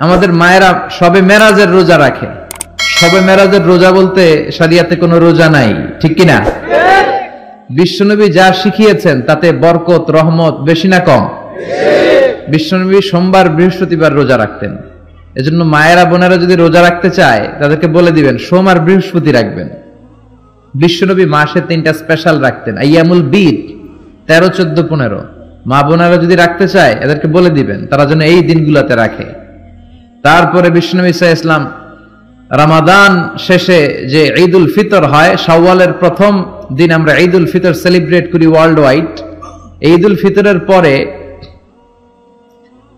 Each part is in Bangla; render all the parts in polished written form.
আমাদের মায়েরা সবে মেরাজের রোজা রাখে। সবে মেরাজের রোজা বলতে শরিয়াতে কোনো রোজা নাই, ঠিক কিনা? বিশ্বনবী যা শিখিয়েছেন তাতে বরকত রহমত বেশি না কম? বিশ্বনবী সোমবার বৃহস্পতিবার রোজা রাখতেন। এজন্য মায়েরা বোনেরা যদি রোজা রাখতে চায় তাদেরকে বলে দিবেন সোম আর বৃহস্পতি রাখবেন। বিশ্বনবী মাসে 3টা স্পেশাল রাখতেন, আইয়ামুল বীদ 13, 14, 15। মা বোনেরা যদি রাখতে চায় এদেরকে বলে দিবেন তারা যেন এই দিনগুলোতে রাখে। তারপরে বিশ্বনবী সাল্লাল্লাহু আলাইহি ওয়াসাল্লাম রমাদান শেষে যে ঈদুল ফিতর হয়, শাওয়ালের প্রথম দিন আমরা ঈদুল ফিতর সেলিব্রেট করি ওয়ার্ল্ড ওয়াইড। ঈদুল ফিতরের পরে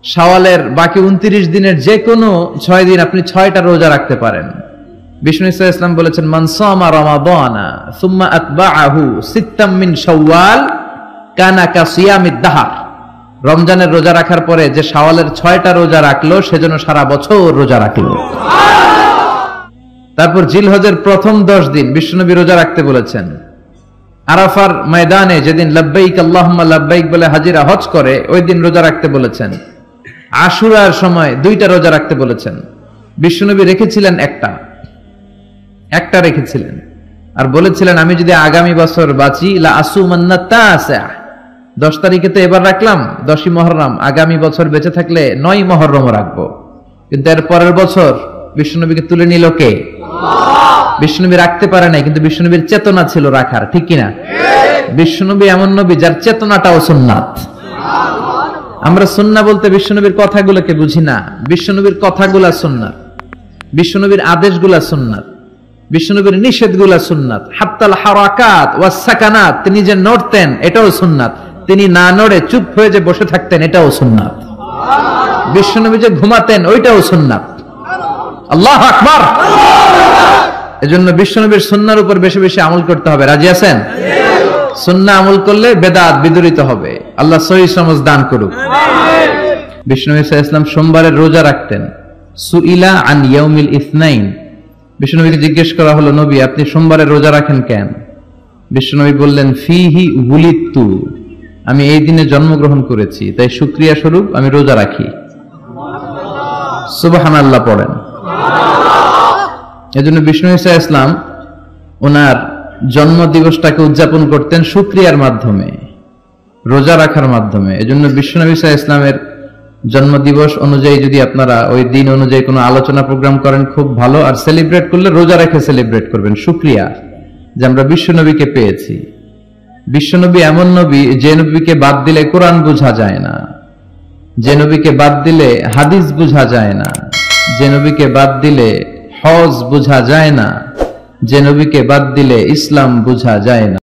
শাওয়ালের বাকি 29 দিনের যে কোনো 6 দিন আপনি 6টা রোজা রাখতে পারেন। বিষ্ণু সাল্লাল্লাহু আলাইহি ওয়াসাল্লাম বলেছেন, মান সামা রমাদানা সুম্মা আতবাআহু সিত্তাম মিন শাওয়াল কানা কাসিয়ামিদ দাহর। রমজানের রোজা রাখার পরে যে শাওয়ালের 6টা রোজা রাখলো সেজন্য সারা বছর রোজা রাখলো। তারপর জিলহজের প্রথম 10 দিন বিশ্বনবী রোজা রাখতে বলেছেন। আরাফার ময়দানে যেদিন লাব্বাইক আল্লাহুম্মা লাব্বাইক বলে হাজিরা হজ করে ওই দিন রোজা রাখতে বলেছেন। আশুরার সময় 2টা রোজা রাখতে বলেছেন। বিশ্বনবী রেখেছিলেন একটা রেখেছিলেন আর বলেছিলেন, আমি যদি আগামী বছর বাঁচি লা আসুমান্না তাসা, 10 তারিখে তো এবার রাখলাম 10ই মুহররম, আগামী বছর বেঁচে থাকলে 9ই মুহররম রাখবো। কিন্তু এর পরের বছর বিশ্বনবীকে তুলে নিল কে? বিশ্বনবী রাখতে পারে নাই, কিন্তু বিশ্বনবীর চেতনা ছিল রাখার, ঠিক কিনা? বিশ্বনবী এমন নবী যার চেতনাটাও সুন্নাত। আমরা সুন্নাহ বলতে বিশ্বনবীর কথাগুলোকে বুঝি না, বিশ্বনবীর কথাগুলা সুন্নাত, বিশ্বনবীর আদেশগুলা সুন্নাত, বিশ্বনবীর নিষেধগুলা সুন্নাত। হাত্তাল হারাকাত ওয়াস সাকানাত, তিনি যে নড়তেন এটাও সুন্নাত, তিনি না নড়ে চুপ হয়ে যে বসে থাকতেন এটাও সুন্নাত। বিশ্বনবী যে ঘুমাতেন ওইটাও সুন্নাত। আল্লাহু আকবার। এজন্য বিশ্বনবীর সুন্নাহর উপর বেশি বেশি আমল করতে হবে। রাজি আছেন? সুন্নাহ আমল করলে বেদাত বিদরিত হবে। আল্লাহ সহিহ সমঝ দান করুক। বিশ্বনবী সাল্লাল্লাহু আলাইহি ওয়াসাল্লাম সোমবারের রোজা রাখতেন। সুইলা আন ইয়াউমিল ইসনাইন, বিশ্বনবীকে জিজ্ঞেস করা হলো, নবী আপনি সোমবারের রোজা রাখেন কেন? বিশ্বনবী বললেন, ফিহি উলিদতু, আমি এই দিনে জন্মগ্রহণ করেছি তাই শুকরিয়া স্বরূপ আমি রোজা রাখি। সুবহানাল্লাহ পড়েন। এজন্য বিষ্ণু ঈসা ইসলাম ওনার জন্ম দিবসটাকে উদযাপন করতেন শুকরিয়ার মাধ্যমে, রোজা রাখার মাধ্যমে। এজন্য বিশ্বনবী ঈসা ইসলামের জন্ম দিবস অনুযায়ী যদি আপনারা ওই দিন অনুযায়ী কোনো আলোচনা প্রোগ্রাম করেন খুব ভালো, আর সেলিব্রেট করলে রোজা রেখে সেলিব্রেট করবেন, শুকরিয়া যে আমরা বিশ্বনবীকে পেয়েছি। বিশ্বনবী এমন নবী যে নবীকে বাদ দিলে কোরআন বোঝা যায় না, যে নবীকে বাদ দিলে হাদিস বোঝা যায় না, যে নবীকে বাদ দিলে হজ বোঝা যায় না, যে নবীকে বাদ দিলে ইসলাম বোঝা যায় না।